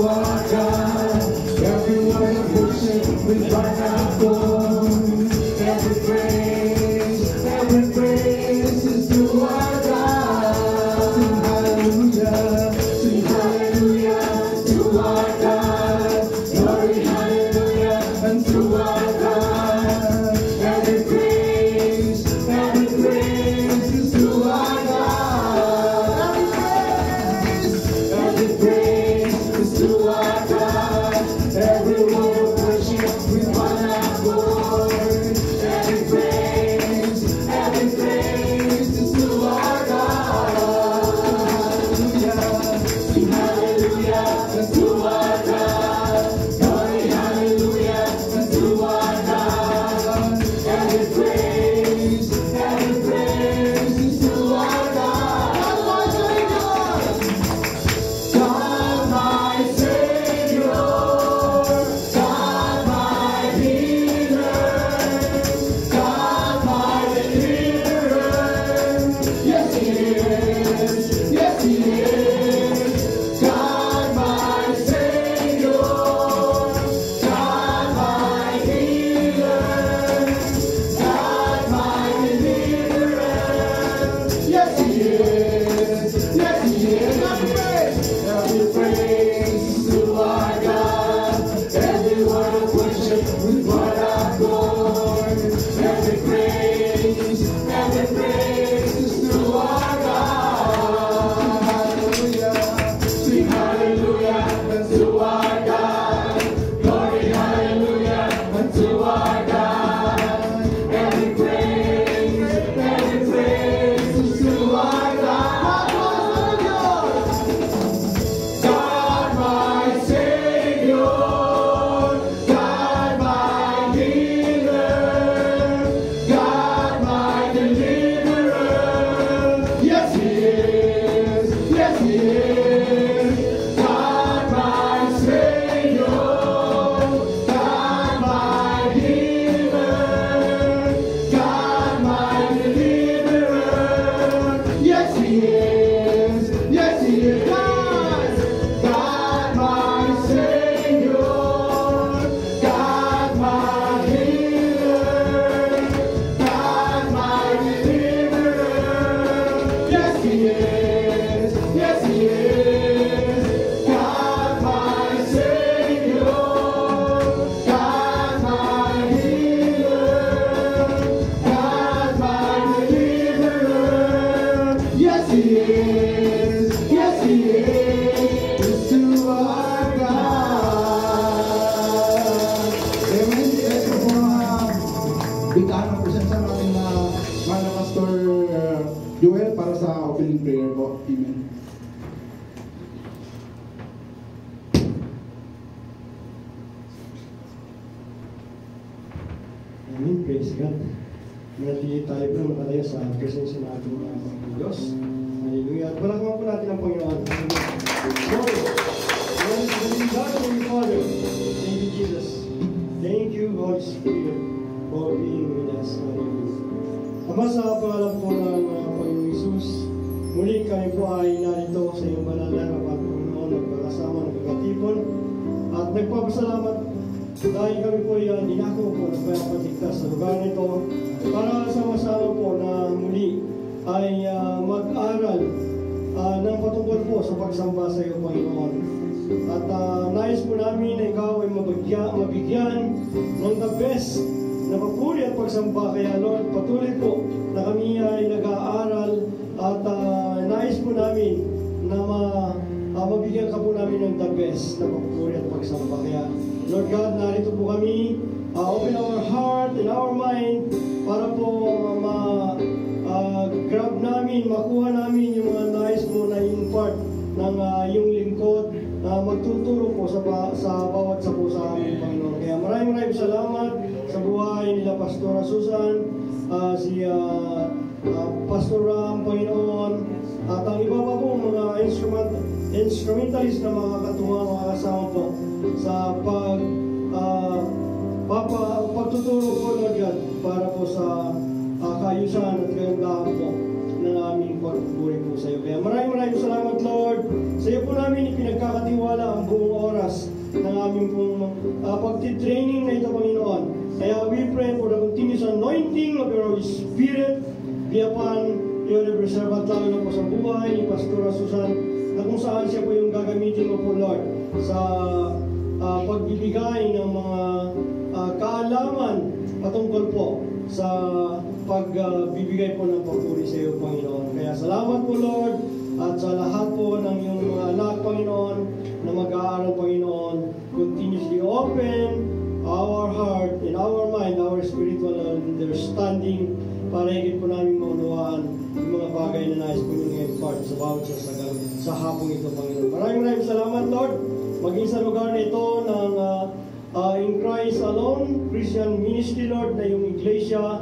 our God. Every word of worship we find our God. Every praise is to our God. Sing hallelujah to our God. Glory, hallelujah unto our God. Every praise is to our God. Every praise is to our God. Every word of worship we want our Lord. Every praise is to our God. Sing hallelujah unto our God. Glory, hallelujah unto our God. Every praise is to our God. God my Savior, God my healer, God my deliverer. Yes, He is. Yes, He is. God my Savior, God my healer, God my deliverer. Yes, He is. Yes, He is. Every praise is to our God. Every word of worship we brought our Lord. Every praise is to our God. Hallelujah. Sing hallelujah unto our God. Glory, hallelujah unto our God. Every praise is to our God. God my Savior, God my healer, God my deliverer. Yes, He is. Yes, He is. God my Savior, God my healer, God my deliverer. Yes, He is. Yes, He is. God my Savior, God my healer, God my deliverer. Yes, He is. Yes, He is. God my Savior, God my healer, God my deliverer. Yes, He is. Yes, He is to our God. Amen. Ito po biglaan ng presensya ng ating mahal na Pastor Joel para sa opening prayer po. Amen. Amen. Praise God. Nati tayo po nakalaya sa presensya ng ating Diyos. Hallelujah. At palakpakan po natin ang Panginoon. Glory. Glory to the God and the Father. Thank you, Jesus. Thank you, Holy Spirit, for being with us. Hallelujah. Ama, sa pangalan po ng Panginoon Jesus, muli kami po ay narito sa iyong banal na harapan, Panginoon, nagpakasama, nagkakatipon, at nagpapasalamat dahil kami po ay ninako po na paligtas sa lugar nito para sama-sama po na muli ay mag-aral ng patungkol po sa pagsamba sa iyo, Panginoon. At nais po namin na ikaw ay mabigyan ng the best na papuri at pagsamba. Kaya Lord, patuloy po na kami ay nag-aaral at nais po namin na mabigyan ka po namin ng the best na papuri at pagsamba. Kaya Lord God, narito po kami. Open our heart and our mind para po grab namin, makuha namin yung mga nais mo na impart ng iyong lingkod na magtuturo po sa bawat sa amin, Panginoon. Kaya maraming salamat sa buhay nila Pastora Susan, si Pastor Ram, Panginoon, at ang iba pa po mga instrumentalist na mga katuwa, mga kasama po sa pagtuturo po, Lord God, para po sa kaayusan at kagandahan po ng aming pagpupuri po sa iyo. Kaya maraming salamat, Lord. Sa iyo po namin ipinagkakatiwala ang buong oras aming pong pagtitraining na ito, Panginoon. Kaya we pray for the continuous anointing of your Holy Spirit be upon your every servant, lalo na po sa buhay ni Pastora Susan, na kung saan siya po yung gagamitin mo po, Lord, sa pagbibigay ng mga kaalaman patungkol po sa pagbibigay po ng papuri sa iyo, Panginoon. Kaya salamat po, Lord, at sa lahat po ng iyong mga anak, Panginoon, na mag-aaral, Panginoon, continuously open our heart and our mind, our spiritual understanding, para higit po namin maunawaan yung mga bagay na nais po yung impart sa bawat sa hapong ito, Panginoon. Maraming salamat, Lord, maging sa lugar na ito ng In Christ Alone Christian Ministry, Lord, na yung iglesia.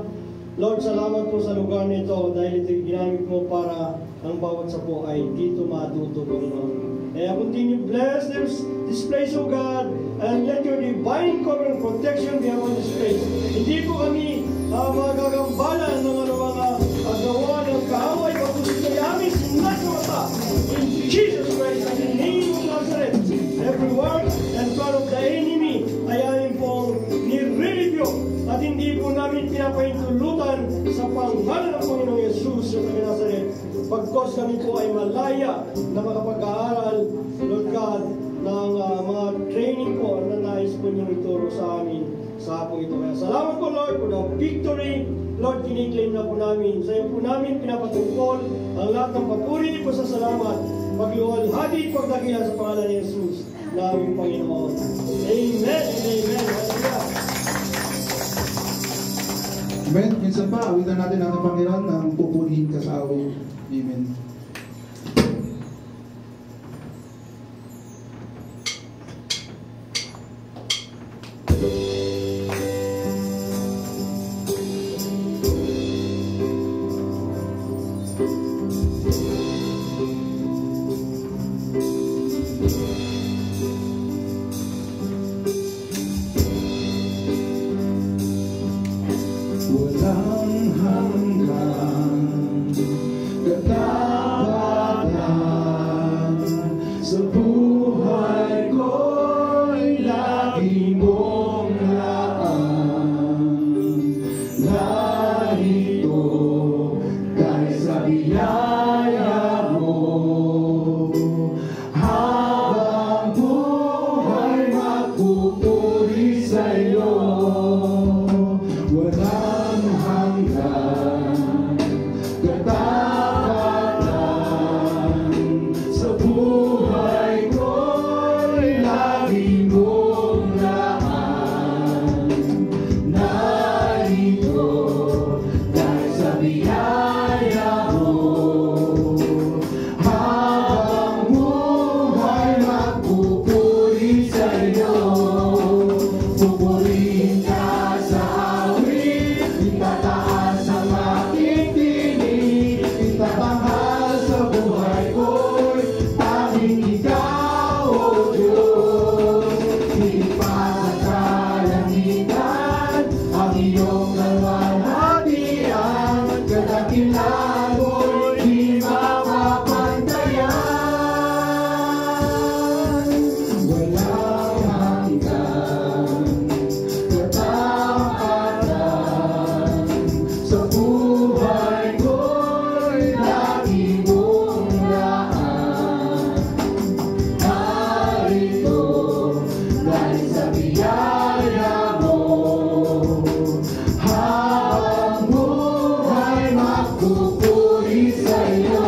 Lord, salamat po sa lugar nito dahil ito ginamit mo para ang bawat sapo ay dito matuto, Panginoon. Kaya continue bless this place, O God, and let your divine cover and protection be upon this place. Hindi po kami magagambalan ng mga gawa ng kaaway o kung sila aming sinasawata. In Jesus Christ, in the name of Nazareth, every word and plan of the enemy ay amin pong nire-review at hindi po namin pinapaintulutan sa pangalan ng Panginoong Yesus sa Nazareth. Pagkos kami po ay malaya na makapag-aaral, Lord God, ng mga training po na nais po niyong ituro sa amin sa hapong ito. Kaya salamat po, Lord, for the victory. Lord, kiniklaim na po namin. Sa iyo po namin pinapatungkol ang lahat ng papuri po sa salamat. Pagluwalhati, pagdakila sa pangalan ni Jesus na aming Panginoon. Amen and amen. Amen. Minsan pa, awitan natin ang Panginoon ng pupurihin ka sa awit. Amen. Walang hanggan katapatan sa buhay ko'y lagi mong laan. Narito dahil sa biyaya mo, habang buhay magpupuri sa'yo. Walang hanggan katapatan sa buhay ko'y lagi mong laan. Narito dahil sa biyaya mo, habang buhay magpupuri sa'yo. Pupurihin ka sa awit, itataas ang aking tinig, itatanghal sa buhay ko'y tanging ikaw, O Diyos. Higit pa sa kalangitan, ang iyong kalwalhatian, kadakilan mo'y di mapapantayan. Walang hanggan katapatan sa buhay ko'y lagi mong laan. Narito dahil sa biyaya mo, habang buhay magpupuri sa'yo.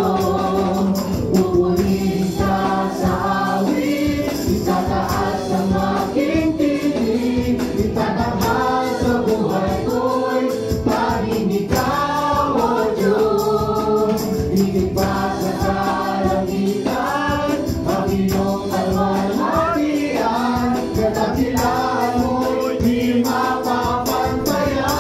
Pupurihin ka sa awit, itataas ang aking tinig, itatanghal sa buhay ko'y tanging ikaw, O Diyos. Higit pa sa kalangitan, ang iyong kalwalhatian, kadakilaan mo'y di mapapantayan.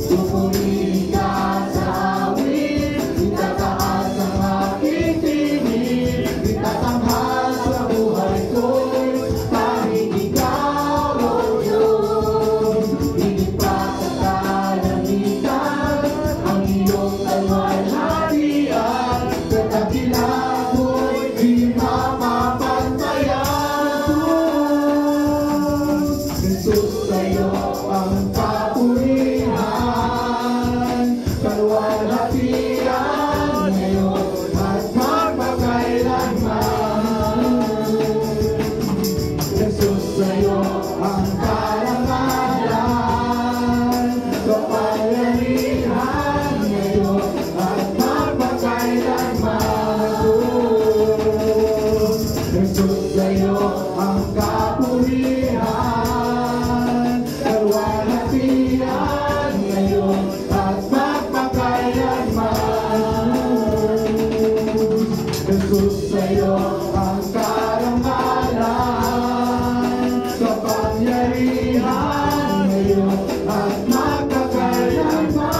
Pupurihin ka sa awit, itataas ang aking tinig, itatanghal sa buhay ko'y tanging ikaw, O Diyos. Higit pa sa kalangitan, ang iyong kalwalhatian, kadakilaan mo'y di iyo ang karangalan, kapangyarihan ngayon at magkakailanman.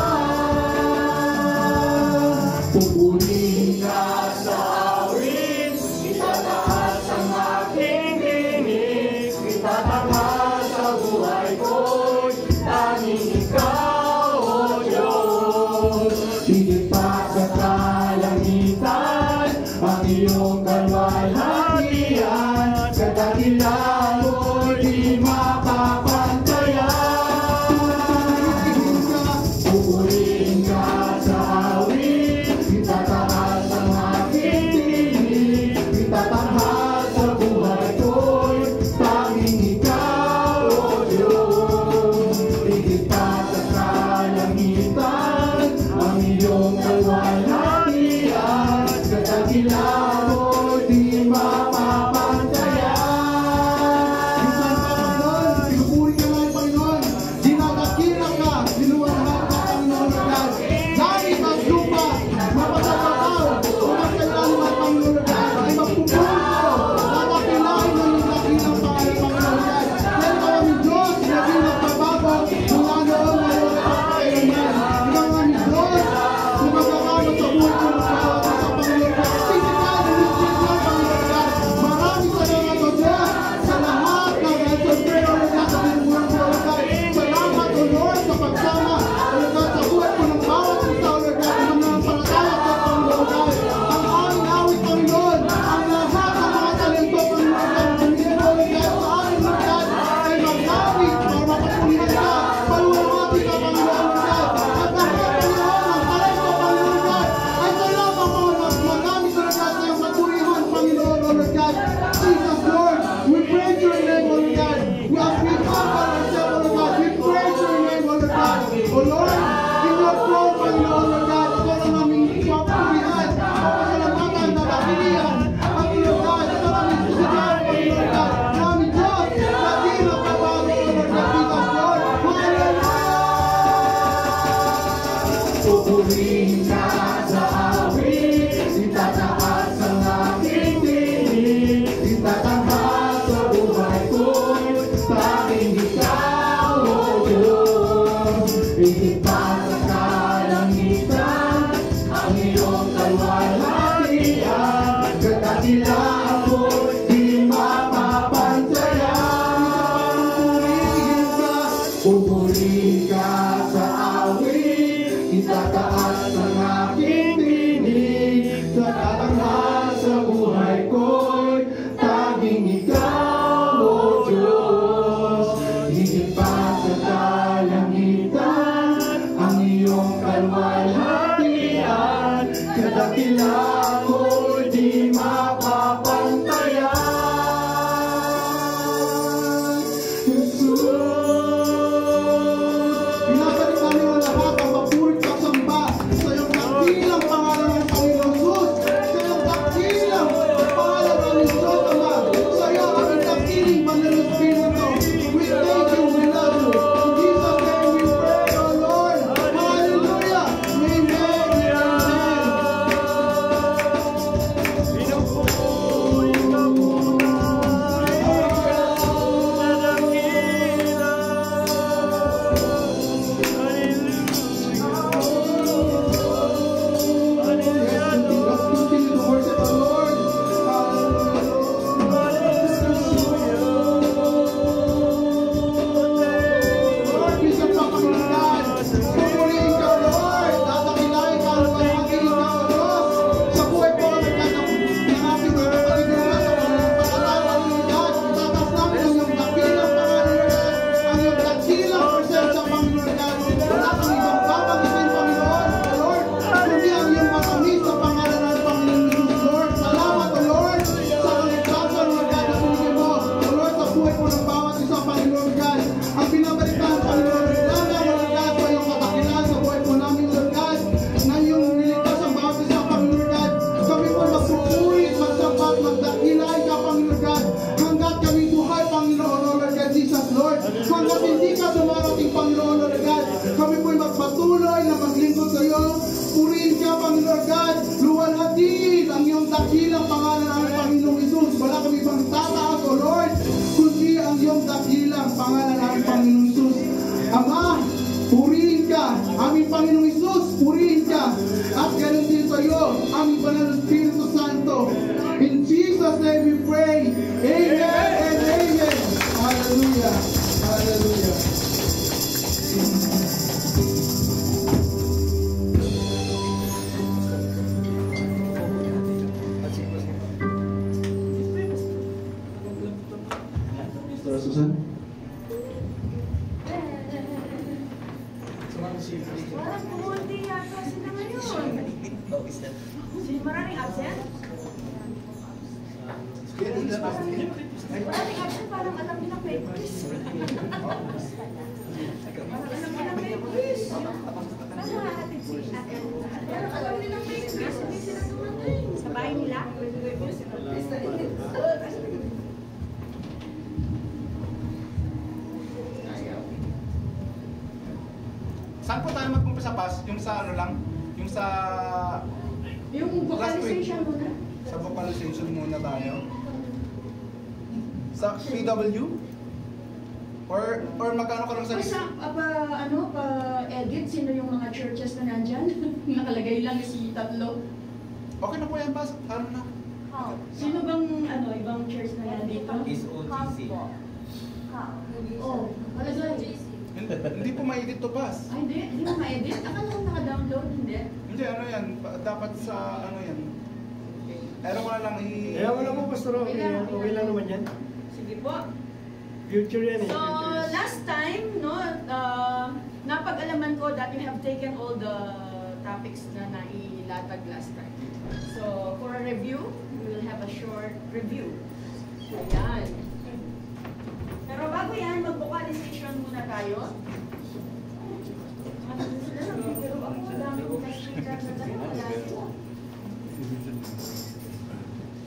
Pupurihin ka sa awit, itataas ang aking tinig, itatanghal sa buhay ko'y tanging ikaw, O Diyos. Higit pa sa kalangitan, ang iyong kalwalhatian, kadakilaan mo'y di mapapantayan. Pupurihin ka sa awit, itataas ang aking tinig, itatanghal sa buhay ko'y tanging ikaw, O Diyos. Higit pa sa kalangitan, ang iyong kalwalhatian, kadakilaan mo'y di mapapantayan. Pinupuri ka lang, Panginoon. Dinadakila ka, niluwalhati ka, Panginoon God. Langit at lupa, mapagkakataw, umagkailanman, Panginoon God, ay magpupuri ko. Dadakilain mo yung dakilang pangalan, Panginoon God. Dahil ka aming Diyos na di nagbabago, mula noon ngayon at pagkailanman. Ikaw ang aming Diyos, kumagagamot sa buhay ko ng bawat isa, Panginoon God. Physical and spiritual, Panginoon God. Maraming salamat, O Diyos, sa lahat ng answered prayer, O Lord God, sa binubuhay ko, O Lord God. Salamat, O Lord, sa pagsama, O Lord God, sa buhay ko ng bawat isa, O Lord God, na nanampalataya ko, Panginoon God. Ang aming awit, Panginoon, ang lahat ng mga talento, Panginoon God, binigay mo, O Lord God, sa amin, Lord God, ay magamit para mapatuloy ka, paluwalhati ka, Panginoon God. At lahat, Panginoon, ang talento, Panginoon God, ay salamat mo, magamit, O Lord God, sa iyong maturihan, Panginoon, O Lord God. Jesus, Lord, we praise your name, O Lord God. We as we humble ourselves, O Lord God, we praise your name, O Lord God. O Lord, in your throne, Panginoon, Lord God, ito ang aming papurihan, papasalamatan, dadakilihan, at Lord God, ito ang aming susigaw, Panginoon God, na aming Diyos, na di nagbabago, O Lord God, Jesus, Lord. Hallelujah! Pupurihin ka sa awit, itataas ang aking tinig, itatanghal sa buhay ko'y tanging ikaw, O Diyos. Higit pa sa kalangitan, ang iyong kalwalhatian, kadakilaan mo'y di mapapantayan. Pupurihin ka sa awit, itataas ang aking tinig, tatatanghal sa buhay ko'y tanging ikaw, O Diyos. Higit pa sa kalangitan, ang iyong kalwalhatian, kadakilaan mo'y di mapapantayan. Jesus. Binabalik namin ang lahat ang mapurit at samba sa iyong dakilang pangalan ng Panginoon Jesus. Sa iyong dakilang pangalan ng Diyos Ama. Sa iyo aming dakiling Panginoon Espiritu. We thank you, we love you. In Jesus' name we pray, O Lord. Hallelujah. Amen. Purihin ka, Panginoon God. Luwalhatiin ang iyong dakilang pangalan ng pangalan ng aming Panginoong Isus. Ama, purihin ka. Aming Panginoong Isus, purihin ka. At ganun din sa iyo, aming Banal na Espiritu Santo. In Jesus' name we pray. Amen and amen. Hallelujah. Hallelujah. Susan? Parang pumunti yata sila ngayon. Maraming absent? Maraming absent, parang alam nila may quiz. Parang alam nila may quiz. Parang alam nila may quiz. Hindi sila tumating. Sa bahay nila? Saan po tayo magpumpisa pas? Yung sa ano lang? Yung sa... Yung vocalization muna. Sa vocalization muna tayo? Sa PW? Or magkano ka lang sa... Pa-edit, sino yung mga churches na nandyan? Nakalagay lang si tatlo. Okay na po yan, pas. Ano na? Sino bang ibang church na yan dito? Is OGC. Oh, wala doon. Hindi po ma-edit to, pas. Ay, hindi mo ma-edit? Akala ko naka-download, hindi? Hindi, ano yan? Dapat sa ano yan? Pero ko na lang Kaya wala po, Pastor. Okay lang naman yan. Sige po. Future yan eh. So, last time, napag-alaman ko that you have taken all the topics na nailatag last time. So, for a review, we will have a short review. Ayan. Pero bago yan, mag-vocalization muna tayo. Pero ako, dami ko na speaker na tayo.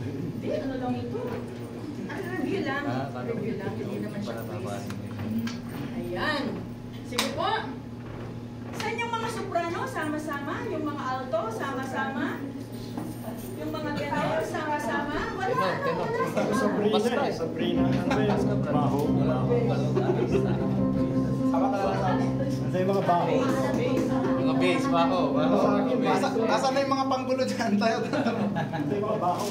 Hindi, ano lang ito? Review lang. Review lang, hindi naman siya quiz. Ayan. Sige po. Saan yung mga soprano? Sama-sama. Yung mga alto? Sama-sama. Yung mga tenor? Sama-sama. Wala. Sabrina. Baho. Hawa ka lang sa akin. Ano yung mga baho? Mga bass, baho. Nasaan na yung mga panggulo dyan? Tayo. Ano yung mga baho?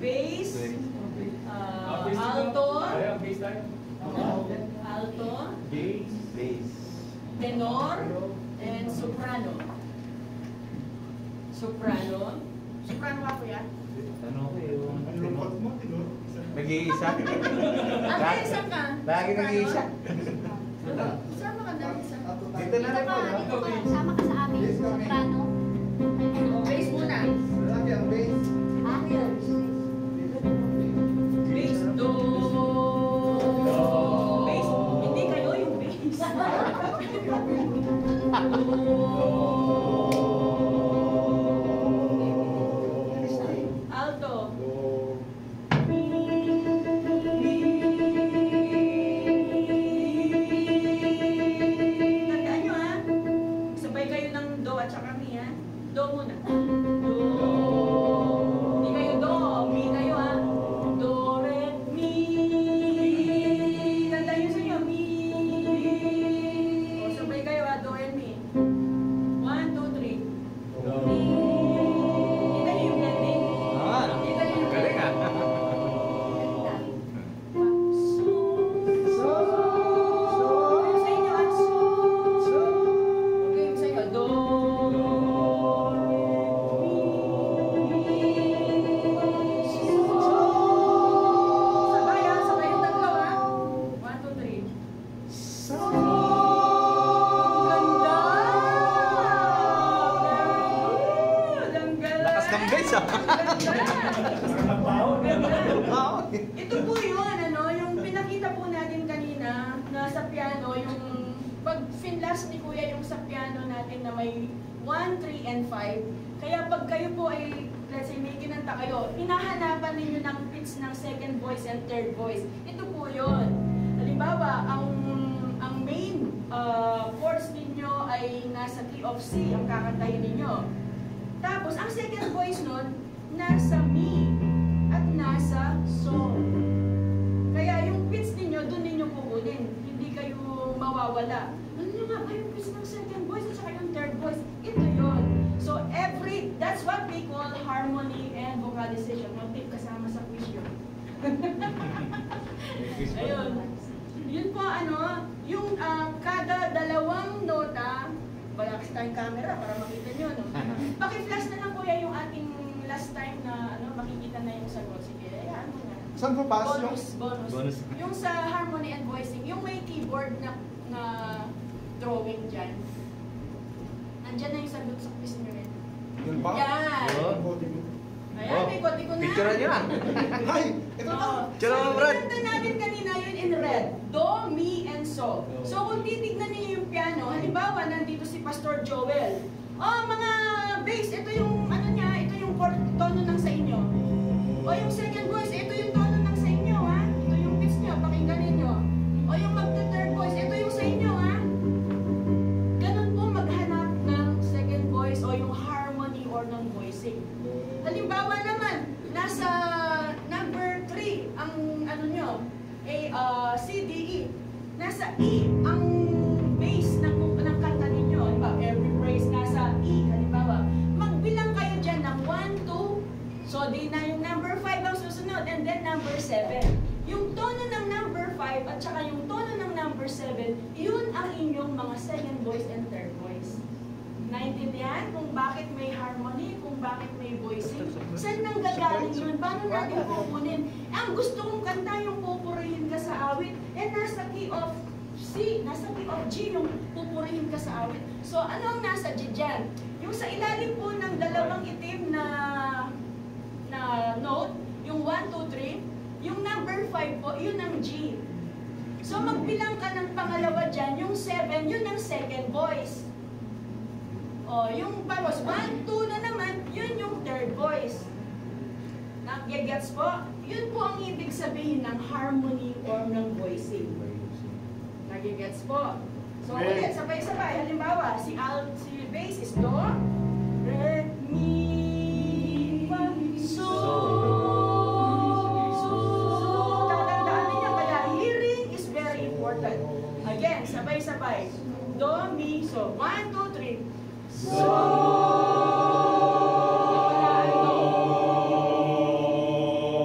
Bass. Alto. Alto. Bass. Tenor. And soprano. Soprano. Soprano ako yan? Ano ko yung... Ang lungkot mo, tino? Nag-iisa. Ate, isa ka? Lagi nag-iisa. Sama ka na isa. Dito na lang po, no? Sama ka sa amin, soprano. Bass muna. Lagi ang bass. Bass, do. Bass. Hindi kayo yung bass. Alto. Tandaan nyo ha. Sabay kayo ng do at saka mi ha. Do muna. Do. Hindi kayo do. Mi kayo ha. Do, re, mi. Tandaan nyo sa inyo. Mi. O sabay kayo ha. Do and mi. 1, 2, 3. Mi. Kita nyo yung galing. Kita nyo yung Galing ah. Lakas ng bass ah. Ito po yun, yung pinakita po natin kanina na sa piano, yung pag finlast ni Kuya yung sa piano natin na may 1, 3, and 5. Kaya pag kayo po ay, let's say, may kinanta kayo, hinahanapan ninyo ng pitch ng second voice and third voice. Ito po yun. Halimbawa, ang main chords ninyo ay nasa key of C, ang kakantahin ninyo. Tapos, ang second voice nun, nasa Mi at nasa So. Kaya yung pitch ninyo, dun ninyo kukunin. nawawala. Ano nyo nga ba yung pitch ng second voice at saka yung third voice? Ito yun. So that's what we call harmony and vocalization. No tip kasama sa quiz yun. Ayun. Yun po yung kada dalawang nota, wala kasi tayong camera para makita nyo, no? Paki-flash na lang kuya yung ating last time na makikita na yung sagot. Sige, ayan mo nga. Saan po pass yung? Bonus. Yung sa harmony and voicing, yung may keyboard na drawing dyan. Nandyan na yung sagot sa quiz nyo rin. Yun ba? Yan. Ayan, may kodi ko na. Picture niyo na. Ay! Ito na! Picture mo, Brad. Pinanta natin kanina yun in red. Do, mi, and so. So kung titignan niyo yung piano, halimbawa nandito si Pastor Joel. Oh, mga bass, ito yung ito yung tono ng sa inyo. O yung second voice, ito yung tono ng sa inyo, ha? Ito yung pitch nyo, pakinggan ninyo. O yung magta-third voice, ito yung sa inyo, ha? Ganun po maghanap ng second voice o yung harmony or ng voicing. Halimbawa naman, nasa number 3 ang C, D, E. Nasa E ang bass ng kanta ninyo. Halimbawa, every praise nasa E. Halimbawa, magbilang kayo dyan ng 1, 2. So, di na yung number 5 ang susunod. And then number 7. Yung tono ng number 5 at saka yung tono ng number 7, yun ang inyong mga second voice and third voice. Naintindihan kung bakit may harmony, kung bakit may voicing? Saan nang gagaling yun? Paano natin kukunin? Ang gusto kong kanta yung pupurihin ka sa awit, nasa key of C, nasa key of G yung pupurihin ka sa awit. So, ano ang nasa G dyan? Yung sa ilalim po ng dalawang itim na note, yung 1, 2, 3, yung number 5 po, yun ang G. So, magbilang ka ng pangalawa dyan, yung 7, yun ang second voice. O, yung baros, 1, 2 na naman, yun yung third voice. Nag-gets po? Yun po ang ibig sabihin ng harmony or ng voicing. Nag-gets po? So, ulit, sabay-sabay. Halimbawa, si bass is do, re, mi, fa, so. Tatandaan niyo, kaya hearing is very important. Again, sabay-sabay. Do, mi, so. 1, 2, 3. So,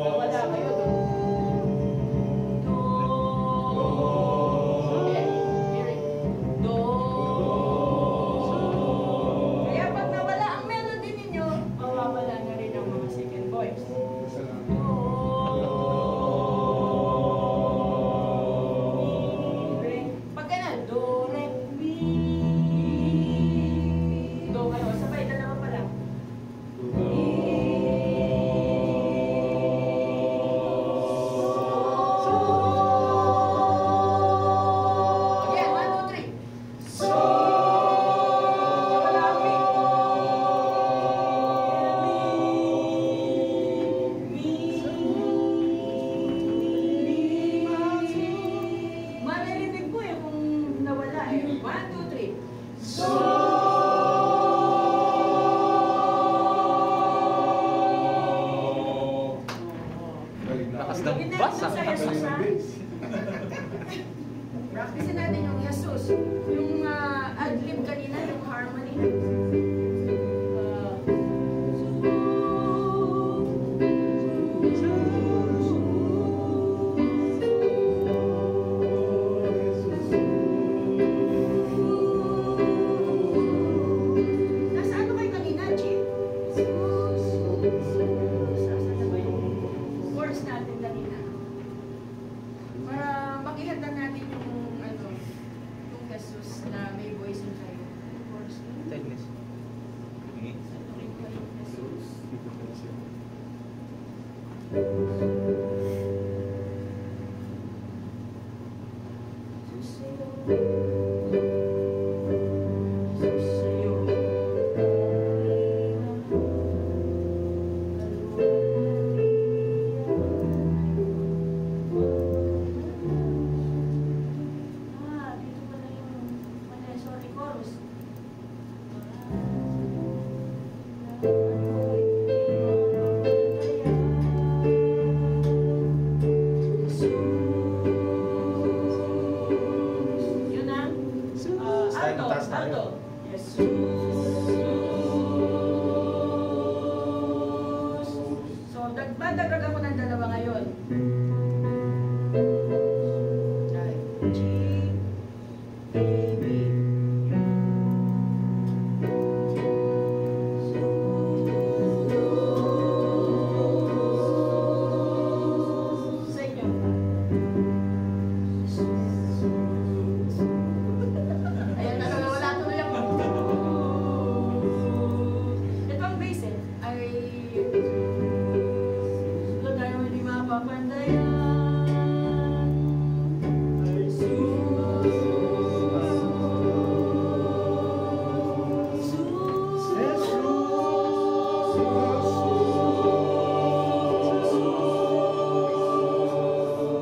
nawala kayo doon. Do. Okay, hearing. Do. Kaya pag nawala ang melody ninyo, mawawala na rin ang mga second voice. Pag ganun, do, re, mi. Do kayo, sabay, dalawa pa lang. Again, 1, 2, 3. So. Malaki. Maririnig po eh kung nawala eh. 1, 2, 3. So. Lakas ng bass, Sa Jesus, ha? Practice natin yung Jesus. Yung ad-lib kanina, yung harmony. Nasa ano kayo kanina, Chief? Saan na ba yung words natin kanina? Para makihanda natin yung yung Jesus na may voicing kayo. Words na. Timeless. Dito pala yung sorry, chorus. dalawa ngayon. G, A, B. Sa inyo. Ayan, wala tuloy ako. Ito ang basic ay doon tayo hindi mapapandayan.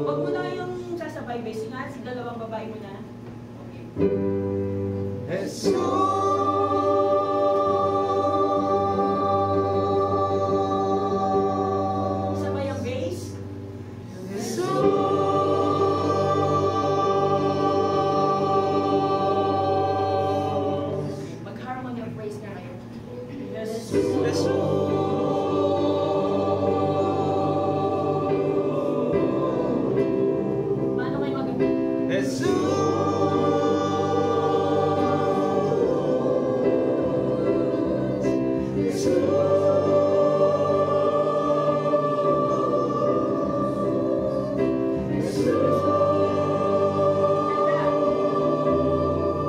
Huwag mo na yung sasabay basic nga, si dalawang babae mo na. Sabay ang bass. Mag-harmony of praise na kayo. Paano kayo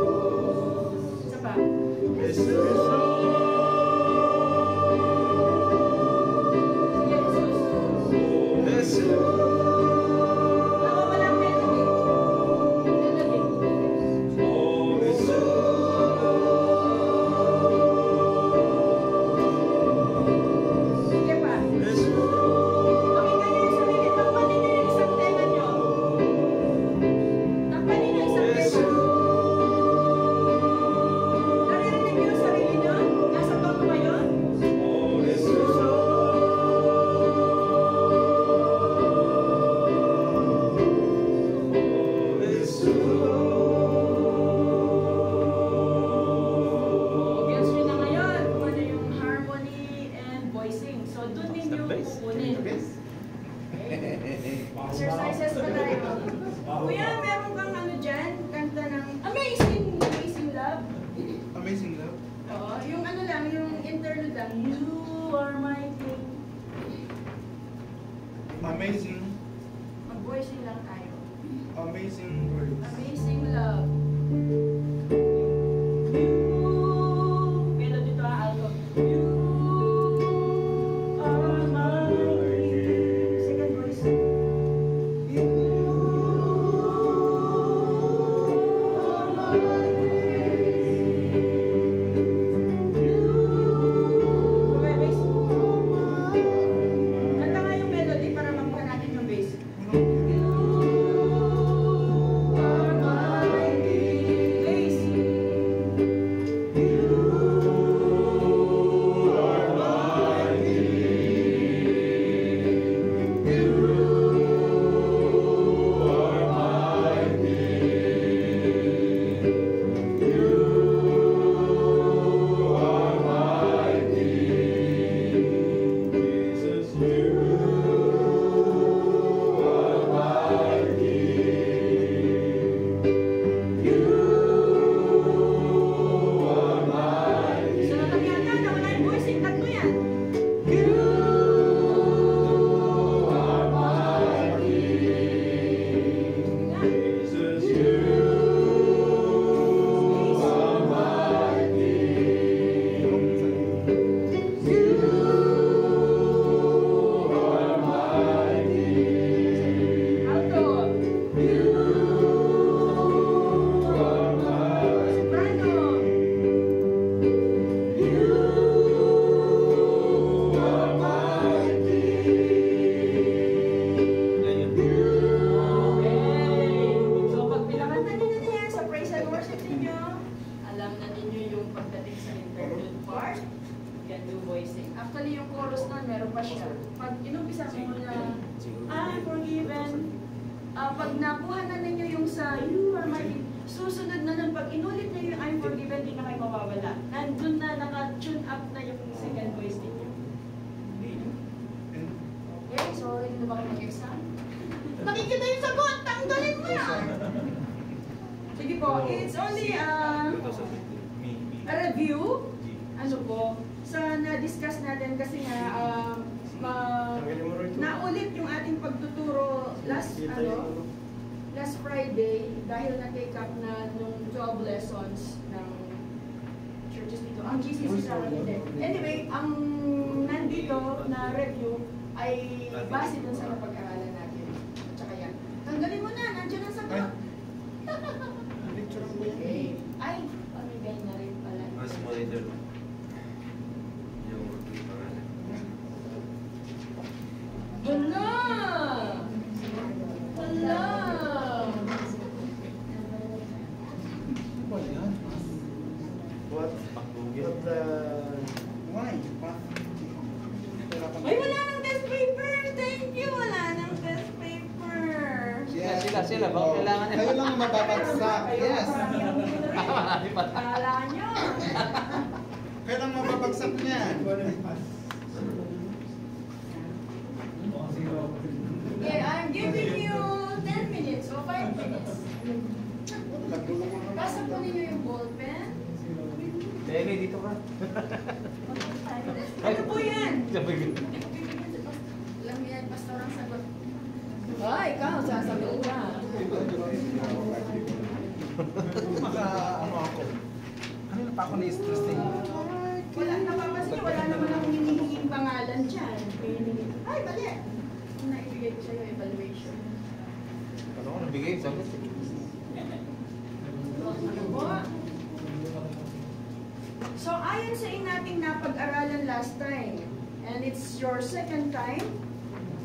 Isa pa. Sige, Jesus. Tama ba lang melody? Sige pa. Pakinggan niyo yung sarili. Takpanin niyo yung isang tenga niyo. Takpanin niyo yung isang tenga. Naririnig niyo yung sarili niyo? Nasa tono ba yun? Gets nyo na ngayon kung ano yung harmony and voicing. So, dun ninyo kukunin. Exercises pa tayo. Kuya, meron kang ano dyan? Kanta ng Amazing, Amazing Love. Amazing love. Oo, yung ano lang, yung interlude lang. You are my king. Amazing. Mag-voicing lang tayo. Amazing words. Amazing Love. Melody to alto. You are my king. Second voice. You are my king. Okay, bass. Kanta nga yung melody para makuha natin yung bass. You are my king. Bass. Sunod ang yata, nawala yung voicing. Tatlo yan. Alto. Soprano. Okay. So, pag pinakanta nyo na yan sa praise and worship ninyo, alam na ninyo yung pagdating sa interlude part, yan yung voicing. Actually, yung chorus nun, meron pa siya. Pag inumpisa mo na, I'm forgiven, pag nakuha na ninyo yung sa You are my king, susunod na nun, pag inulit niyo yung I'm forgiven, di na kayo mawawala. Nandun na, naka-tune up na yung second voice ninyo. Okay, so, ba ako mag-exam? Nakikita yung sagot! Tanggalin mo yan! Sige po, it's only a review. Ano po, sa na-discuss natin kasi nga, naulit yung ating pagtuturo last Friday dahil na-take up na nung 12 lessons ng churches dito. Ang GCC sa hindi. Anyway, ang nandito na review ay base dun sa napag-aralan natin. At saka yan. Tanggalin mo na, nandiyan ang sagot. Okay. Ay, pamigay na rin pala. Mas monitor. Hala! Hala! Why? Ay, wala nang test paper! Thank you! Wala nang test paper! Sila, baka kailangan nila. Kayo lang mababagsak. Yes. Kala nyo! Kayo lang mababagsak niyan. Okay, I'm giving you 10 minutes o 5 minutes. Basa po ninyo yung ballpen. Dahil dito ka. Ano po yan? Sabi ko. Alam mo yan, pastor ang sagot. Ay, ikaw, sasagot ka. Ano ako? Kanina pa ako na-stress eh. Wala, napapansin niyo, wala naman akong hinihinging pangalan dyan. Ay, bali. Naibigay ko sa'yo evaluation. Ano ko nabigay? Sabi. Ano po? So, ayon sa nating napag-aralan last time, and it's your second time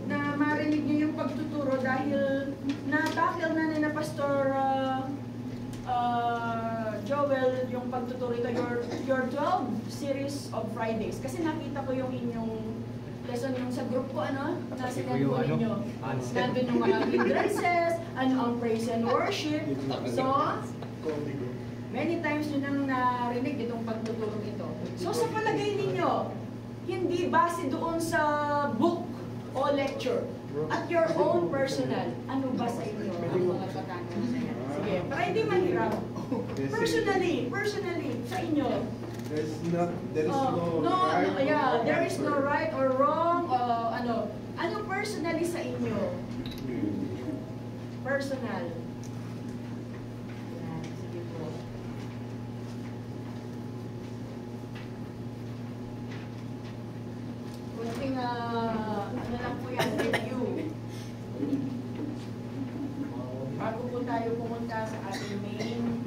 na marinig niyo yung pagtuturo dahil na-tackle na ni na Pastor Joel yung pagtuturo ito, your 12 series of Fridays. Kasi nakita ko yung inyong lesson yung sa group ko, ano? Na sinend ko ninyo. Nandun yung mga hindrances, ano ang praise and worship. So, many times yun ang narinig itong pagtuturo ito. So sa palagay ninyo, hindi base doon sa book o lecture, at your own personal, ano ba sa inyo ang mga katanungan na yan? Sige, para hindi mahirap. Personally, sa inyo. There is no There is no right or wrong, ano personally sa inyo? Personal. Yan, sige po. Kunting, ano lang po yan, review. Bago po tayo pumunta sa ating main